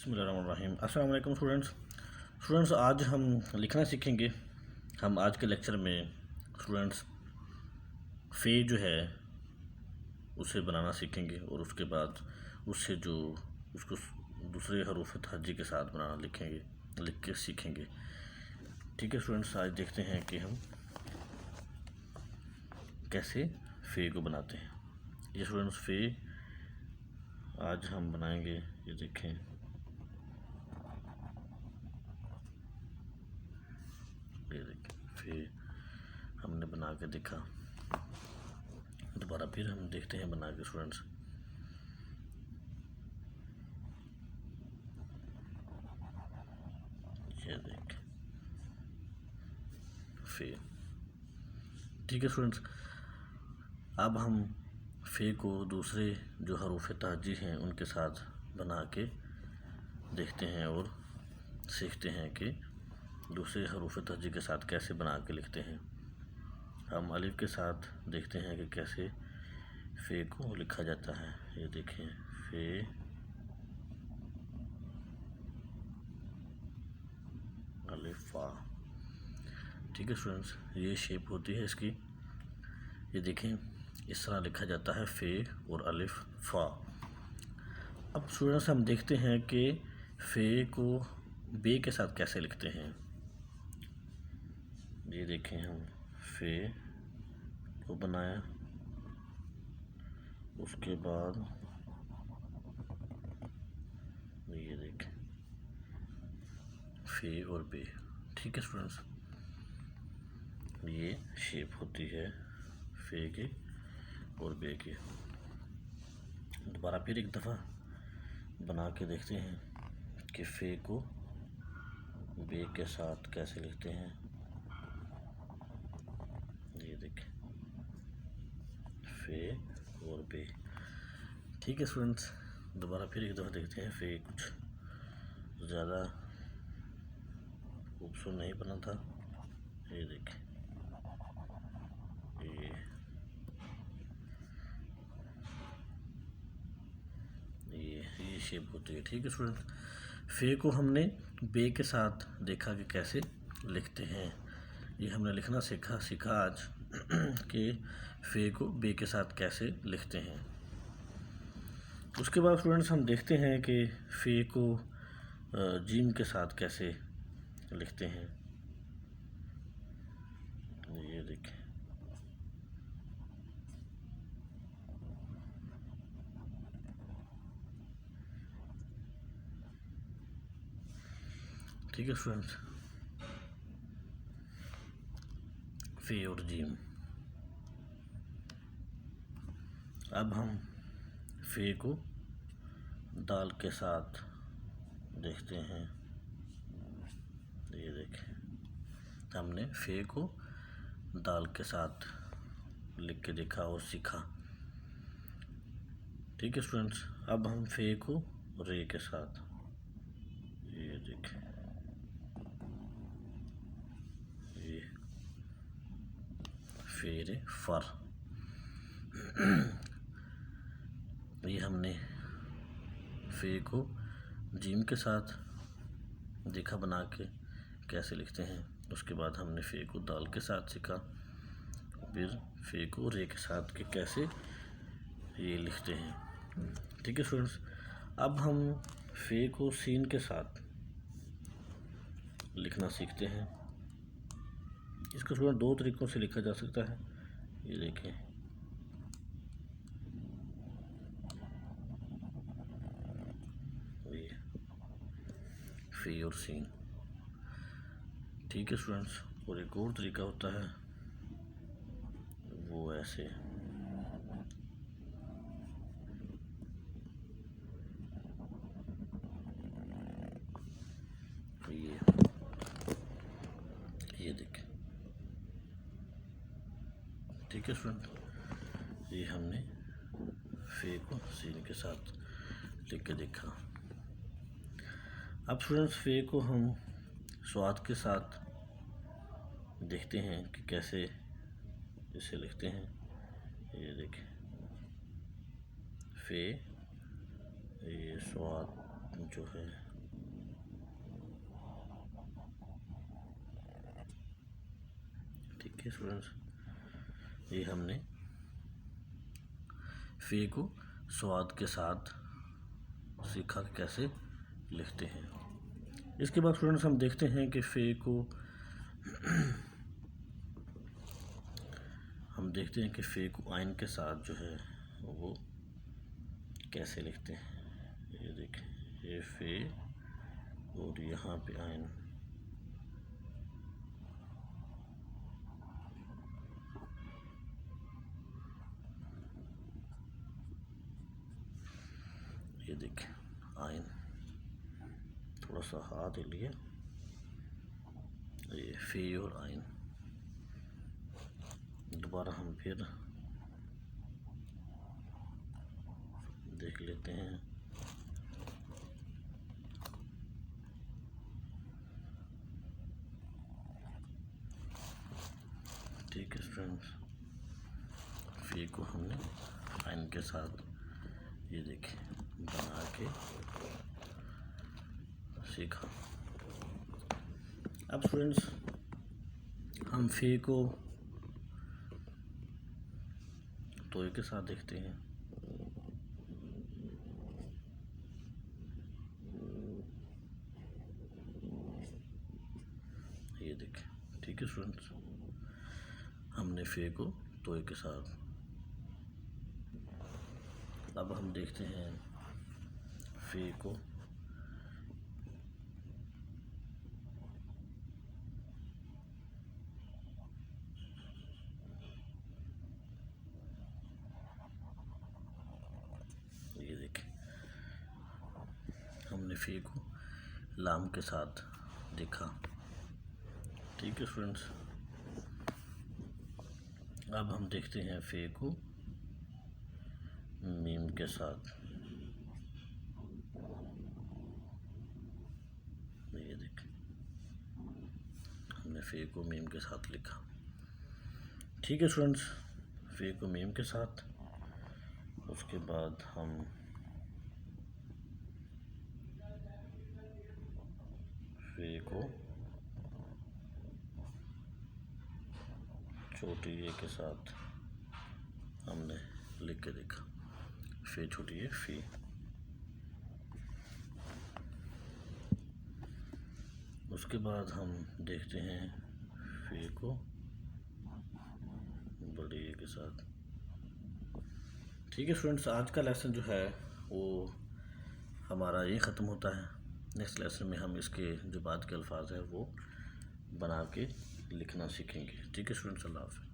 बिस्मिल्लाहिर्रहमानिर्रहीम। अस्सलाम वालेकुम स्टूडेंट्स, आज हम लिखना सीखेंगे। हम आज के लेक्चर में स्टूडेंट्स फे जो है उसे बनाना सीखेंगे और उसके बाद उससे जो उसको दूसरे हरूफ तहज्जी के साथ बनाना लिख के सीखेंगे। ठीक है स्टूडेंट्स, आज देखते हैं कि हम कैसे फे को बनाते हैं। ये स्टूडेंट्स फे आज हम बनाएंगे। ये देखें, ये देखिए फिर हमने बना के देखा। दोबारा फिर हम देखते हैं बना के स्टूडेंट्स। ये देखिए फिर ठीक है स्टूडेंट्स, अब हम फे को दूसरे जो हरूफ तहज्जी हैं उनके साथ बना के देखते हैं और सीखते हैं कि दूसरे हरूफ तहज्जी के साथ कैसे बना के लिखते हैं। हम अलिफ के साथ देखते हैं कि कैसे फे को लिखा जाता है। ये देखें फे, अलिफ फा। ठीक है स्टूडेंट्स, ये शेप होती है इसकी। ये देखें इस तरह लिखा जाता है फे और अलिफ फा। अब स्टूडेंट्स हम देखते हैं कि फे को बे के साथ कैसे लिखते हैं। ये देखें हम फे को बनाया, उसके बाद ये देखें फे और बे। ठीक है स्टूडेंट्स, ये शेप होती है फे की और बे की। दोबारा फिर एक दफ़ा बना के देखते हैं कि फे को बे के साथ कैसे लिखते हैं। ये देखें फे और बे। ठीक है स्टूडेंट्स, दोबारा फिर एक दफ़ा देखते हैं। फे कुछ ज़्यादा खूबसूरत नहीं बना था। ये देखें ये शेप होती है। ठीक है स्टूडेंट्स, फे को हमने बे के साथ देखा कि कैसे लिखते हैं। ये हमने लिखना सीखा आज कि फे को बे के साथ कैसे लिखते हैं। उसके बाद स्टूडेंट्स हम देखते हैं कि फे को जीम के साथ कैसे लिखते हैं। ये देखें ठीक है स्टूडेंट्स, फे और जीम। अब हम फे को दाल के साथ देखते हैं। ये देखें हमने फे को दाल के साथ लिख के देखा और सीखा। ठीक है स्टूडेंट्स, अब हम फे को रे के साथ, ये देखें ये फे रे फर। ये हमने फे को जीम के साथ देखा बना के कैसे लिखते हैं। उसके बाद हमने फे को दाल के साथ सीखा, फिर फे को रे के साथ के कैसे ये लिखते हैं। ठीक है स्टूडेंट्स, अब हम फे को सीन के साथ लिखना सीखते हैं। इसको स्टूडेंट दो तरीक़ों से लिखा जा सकता है। ये देखें ये फे और सीन। ठीक है स्टूडेंट्स, और एक और तरीका होता है वो ऐसे। ये देखें ठीक है स्टूडेंट, ये हमने फे को सीन के साथ लिख के देखा। अब स्टूडेंट्स फे को हम स्वाद के साथ देखते हैं कि कैसे इसे लिखते हैं। ये देखें फे, ये स्वाद जो है ठीक है स्टूडेंट्स, ये हमने फे को स्वाद के साथ सीखा कैसे लिखते हैं। इसके बाद स्टूडेंट्स हम देखते हैं कि फे को आइन के साथ जो है वो कैसे लिखते हैं। ये देखें, ये फे और यहाँ पे आइन। ये देखें आइन, थोड़ा सा हाथ लिया, ये फे और आइन। दोबारा हम फिर देख लेते हैं। ठीक है स्टूडेंट्स, फे को हमने आइन के साथ ये देखें बना के सीखा। अब स्टूडेंट्स हम फे को तोय के साथ देखते हैं। ये देखें, ठीक है स्टूडेंट्स, हमने फे को तोय के साथ। अब हम देखते हैं फे को ये देखें, हमने फे को लाम के साथ देखा। ठीक है स्टूडेंट्स, अब हम देखते हैं फे को मीम के साथ। ये देखें, हमने फे को मीम के साथ लिखा। ठीक है स्टूडेंट्स, फे को मीम के साथ। उसके बाद हम फे को छोटी ए के साथ हमने लिख के देखा, फे छोटी ए फी। उसके बाद हम देखते हैं फे को बड़ी ए के साथ। ठीक है स्टूडेंट्स, आज का लेसन जो है वो हमारा ये ख़त्म होता है। नेक्स्ट लेसन में हम इसके जो बाद के अल्फाज हैं वो बना के लिखना सीखेंगे। ठीक है स्टूडेंट्स, अल्लाह हाफ़िज़।